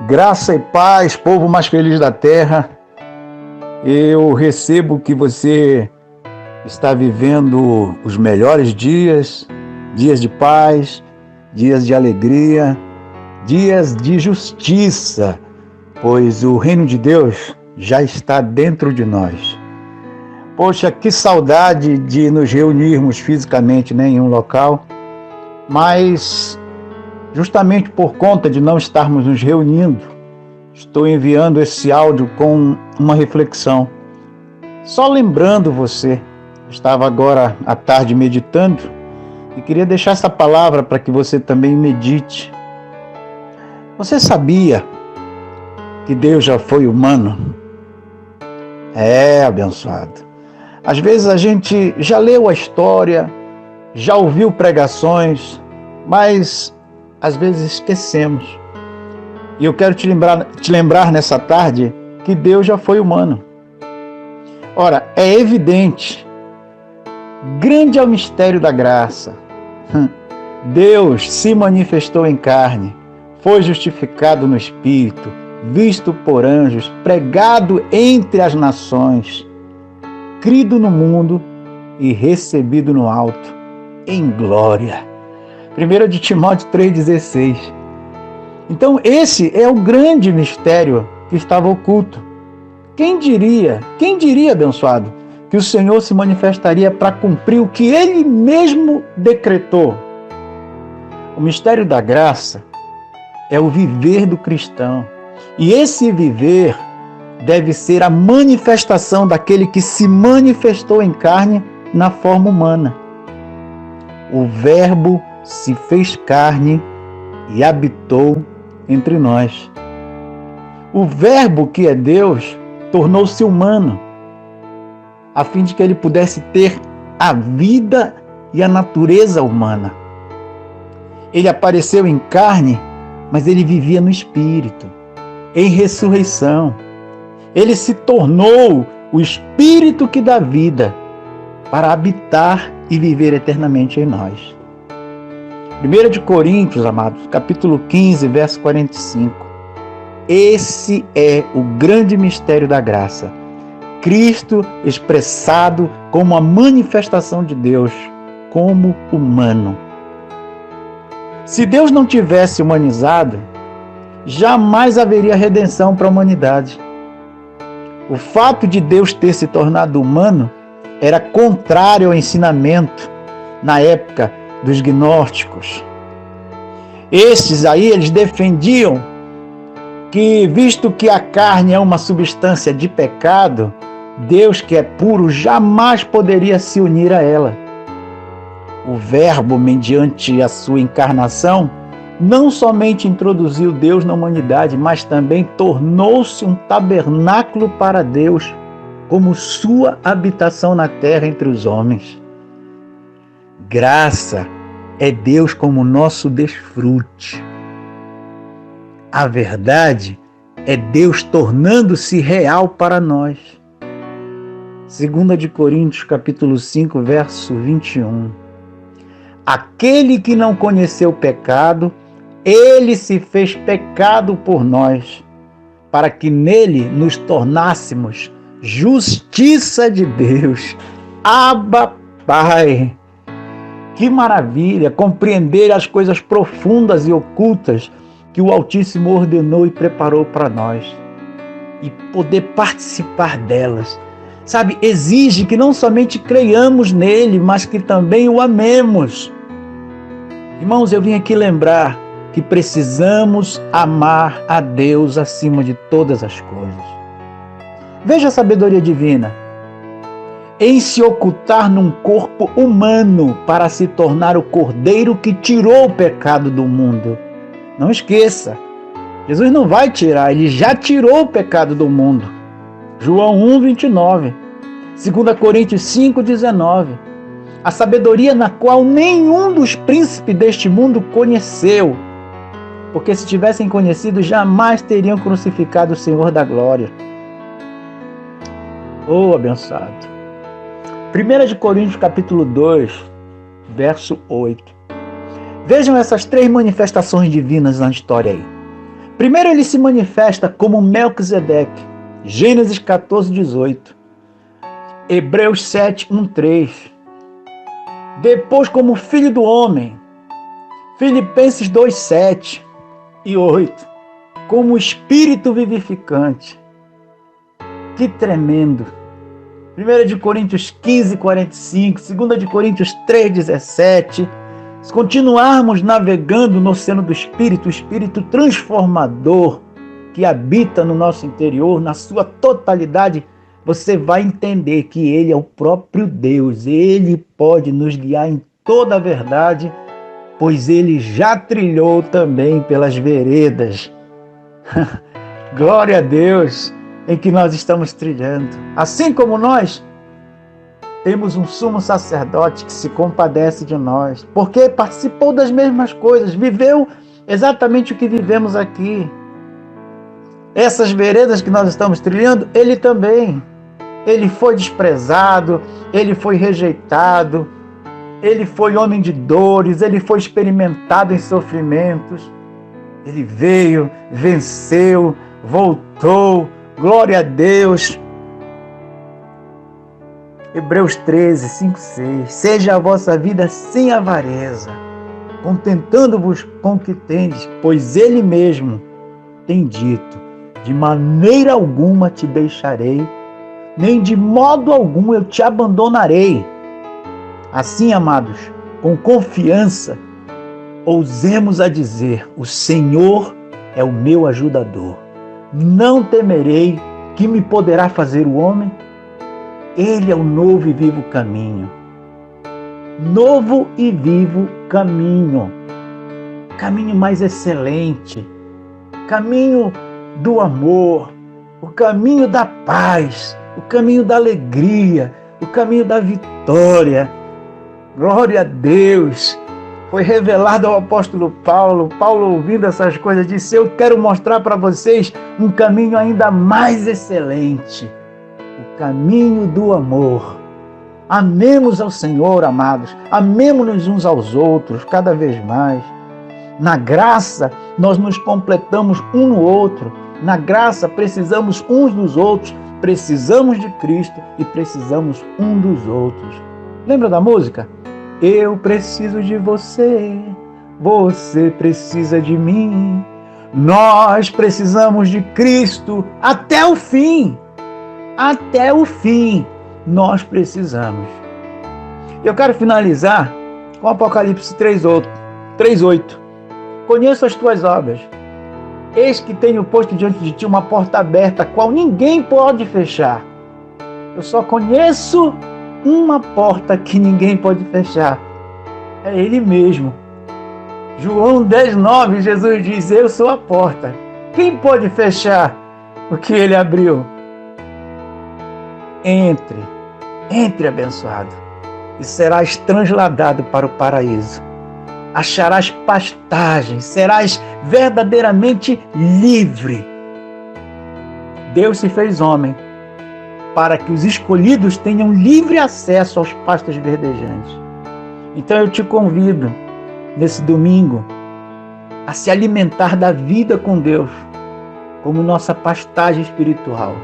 Graça e paz, povo mais feliz da terra. Eu recebo que você está vivendo os melhores dias, dias de paz, dias de alegria, dias de justiça, pois o reino de Deus já está dentro de nós. Poxa, que saudade de nos reunirmos fisicamente, em um local, mas justamente por conta de não estarmos nos reunindo, estou enviando esse áudio com uma reflexão. Só lembrando você, estava agora à tarde meditando e queria deixar essa palavra para que você também medite. Você sabia que Deus já foi humano? Abençoado. Às vezes a gente já leu a história, já ouviu pregações, mas às vezes esquecemos. E eu quero te lembrar nessa tarde que Deus já foi humano. Ora, é evidente, grande é o mistério da graça. Deus se manifestou em carne, foi justificado no Espírito, visto por anjos, pregado entre as nações, crido no mundo e recebido no alto, em glória. 1 de Timóteo 3,16. Então esse é o grande mistério que estava oculto. Quem diria, abençoado, que o Senhor se manifestaria para cumprir o que Ele mesmo decretou? O mistério da graça é o viver do cristão. E esse viver deve ser a manifestação daquele que se manifestou em carne na forma humana. O Verbo se fez carne e habitou entre nós. O Verbo, que é Deus, tornou-se humano, a fim de que ele pudesse ter a vida e a natureza humana. Ele apareceu em carne, mas ele vivia no Espírito, em ressurreição. Ele se tornou o Espírito que dá vida para habitar e viver eternamente em nós. 1 de Coríntios, amados, capítulo 15, verso 45. Esse é o grande mistério da graça. Cristo expressado como a manifestação de Deus, como humano. Se Deus não tivesse humanizado, jamais haveria redenção para a humanidade. O fato de Deus ter se tornado humano era contrário ao ensinamento na época dos gnósticos. Estes aí, eles defendiam que, visto que a carne é uma substância de pecado, Deus, que é puro, jamais poderia se unir a ela. O Verbo, mediante a sua encarnação, não somente introduziu Deus na humanidade, mas também tornou-se um tabernáculo para Deus, como sua habitação na terra entre os homens. Graça é Deus como nosso desfrute. A verdade é Deus tornando-se real para nós. 2 de Coríntios, capítulo 5, verso 21. Aquele que não conheceu o pecado, ele se fez pecado por nós, para que nele nos tornássemos justiça de Deus. Abba, Pai! Que maravilha compreender as coisas profundas e ocultas que o Altíssimo ordenou e preparou para nós e poder participar delas. Sabe, exige que não somente creiamos nele, mas que também o amemos. Irmãos, eu vim aqui lembrar que precisamos amar a Deus acima de todas as coisas. Veja a sabedoria divina. Em se ocultar num corpo humano para se tornar o Cordeiro que tirou o pecado do mundo. Não esqueça, Jesus não vai tirar, ele já tirou o pecado do mundo. João 1, 29. 2 Coríntios 5, 19. A sabedoria na qual nenhum dos príncipes deste mundo conheceu. Porque se tivessem conhecido, jamais teriam crucificado o Senhor da glória. Oh, abençoado. 1 de Coríntios, capítulo 2, verso 8. Vejam essas três manifestações divinas na história aí. Primeiro ele se manifesta como Melquisedeque, Gênesis 14, 18. Hebreus 7, 1, 3. Depois como filho do homem, Filipenses 2, 7 e 8. Como espírito vivificante. Que tremendo! 1 de Coríntios 15, 45, 2 de Coríntios 3, 17. Se continuarmos navegando no oceano do Espírito, o Espírito transformador que habita no nosso interior, na sua totalidade, você vai entender que Ele é o próprio Deus. Ele pode nos guiar em toda a verdade, pois Ele já trilhou também pelas veredas. Glória a Deus em que nós estamos trilhando. Assim como nós, temos um sumo sacerdote que se compadece de nós, porque participou das mesmas coisas, viveu exatamente o que vivemos aqui. Essas veredas que nós estamos trilhando, ele também. Ele foi desprezado, ele foi rejeitado, ele foi homem de dores, ele foi experimentado em sofrimentos. Ele veio, venceu, voltou, glória a Deus. Hebreus 13, 5, 6. Seja a vossa vida sem avareza, contentando-vos com o que tendes, pois Ele mesmo tem dito: de maneira alguma te deixarei, nem de modo algum eu te abandonarei. Assim, amados, com confiança, ousemos a dizer: o Senhor é o meu ajudador. Não temerei, que me poderá fazer o homem? Ele é o novo e vivo caminho. Novo e vivo caminho. Caminho mais excelente. Caminho do amor. O caminho da paz. O caminho da alegria. O caminho da vitória. Glória a Deus. Foi revelado ao apóstolo Paulo. Paulo, ouvindo essas coisas, disse: eu quero mostrar para vocês um caminho ainda mais excelente. O caminho do amor. Amemos ao Senhor, amados. Amemos-nos uns aos outros cada vez mais. Na graça, nós nos completamos um no outro. Na graça, precisamos uns dos outros. Precisamos de Cristo e precisamos um dos outros. Lembra da música? Eu preciso de você, você precisa de mim. Nós precisamos de Cristo até o fim. Até o fim, nós precisamos. Eu quero finalizar com Apocalipse 3:8. Conheço as tuas obras. Eis que tenho posto diante de ti uma porta aberta, a qual ninguém pode fechar. Eu só conheço uma porta que ninguém pode fechar. É Ele mesmo. João 10:9, Jesus diz: eu sou a porta. Quem pode fechar o que Ele abriu? Entre, abençoado, e serás transladado para o paraíso. Acharás pastagens, serás verdadeiramente livre. Deus se fez homem para que os escolhidos tenham livre acesso aos pastos verdejantes. Então eu te convido, nesse domingo, a se alimentar da vida com Deus, como nossa pastagem espiritual.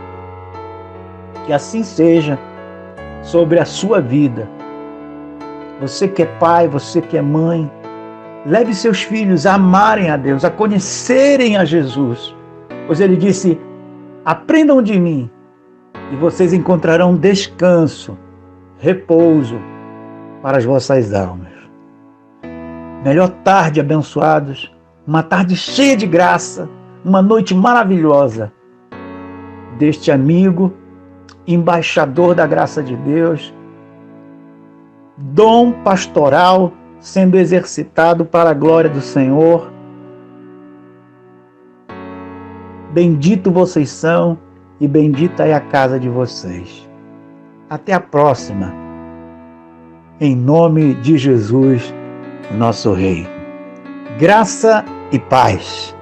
Que assim seja sobre a sua vida. Você que é pai, você que é mãe, leve seus filhos a amarem a Deus, a conhecerem a Jesus. Pois Ele disse: aprendam de mim e vocês encontrarão descanso, repouso para as vossas almas. Melhor tarde, abençoados, uma tarde cheia de graça, uma noite maravilhosa deste amigo, embaixador da graça de Deus, dom pastoral sendo exercitado para a glória do Senhor. Bendito vocês são e bendita é a casa de vocês. Até a próxima. Em nome de Jesus, nosso Rei. Graça e paz.